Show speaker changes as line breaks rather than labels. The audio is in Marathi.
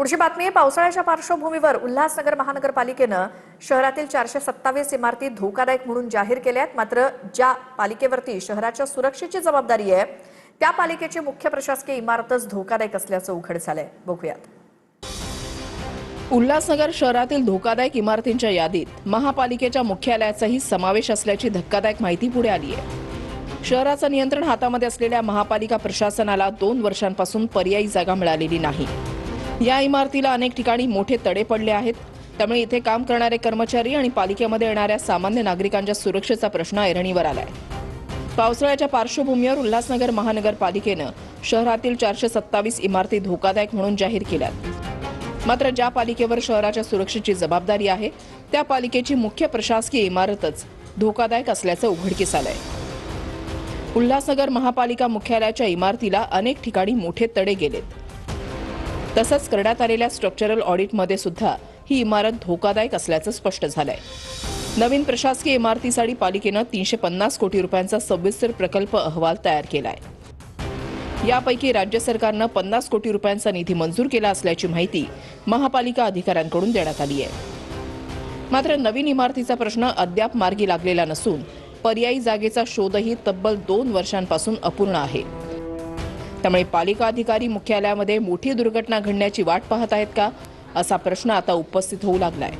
पुढची बातमी आहे पावसाळ्याच्या पार्श्वभूमीवर उल्हासनगर महानगरपालिकेनं शहरातील 427 इमारती धोकादायक म्हणून जाहीर केल्या आहेत। मात्र ज्या पालिकेवरती शहराच्या सुरक्षेची जबाबदारी आहे त्या पालिकेची मुख्य प्रशासकीय इमारतच धोकादायक असल्याचं उघड झालंय। बघूयात।
उल्हासनगर शहरातील धोकादायक इमारतींच्या यादीत महापालिकेच्या मुख्यालयाचाही समावेश असल्याची धक्कादायक माहिती पुढे आली आहे। शहराचं नियंत्रण हातामध्ये असलेल्या महापालिका प्रशासनाला 2 वर्षांपासून पर्यायी जागा मिळालेली नाही। या इमारतीला अनेक ठिकाणी मोठे तडे पडले आहेत, त्यामुळे इथे काम करणारे कर्मचारी आणि पालिकेमध्ये येणाऱ्या सामान्य नागरिकांच्या सुरक्षेचा प्रश्न ऐरणीवर आलाय। पावसाळ्याच्या पार्श्वभूमीवर उल्हासनगर महानगरपालिकेनं शहरातील 427 इमारती धोकादायक म्हणून जाहीर केल्यात। मात्र ज्या पालिकेवर शहराच्या सुरक्षेची जबाबदारी आहे त्या पालिकेची मुख्य प्रशासकीय इमारतच धोकादायक असल्याचं उघडकीस आलंय। उल्हासनगर महापालिका मुख्यालयाच्या इमारतीला अनेक ठिकाणी मोठे तडे गेलेत। तसंच करण्यात आलेल्या स्ट्रक्चरल ऑडिटमध्ये सुद्धा ही इमारत धोकादायक असल्याचं स्पष्ट झालंय। नवीन प्रशासकीय इमारतीसाठी पालिकेनं 350 कोटी रुपयांचा सविस्तर प्रकल्प अहवाल तयार केलाय। यापैकी राज्य सरकारनं 50 कोटी रुपयांचा निधी मंजूर केला असल्याची माहिती महापालिका अधिकाऱ्यांकडून देण्यात आली आहे। मात्र नवीन इमारतीचा प्रश्न अद्याप मार्गी लागलेला नसून पर्यायी जागेचा शोधही तब्बल 2 वर्षांपासून अपूर्ण आहे। त्यामुळे पालिका अधिकारी मुख्यालयामध्ये मोठी दुर्घटना घडण्याची वाट पाहत आहेत का असा प्रश्न आता उपस्थित होऊ लागलाय।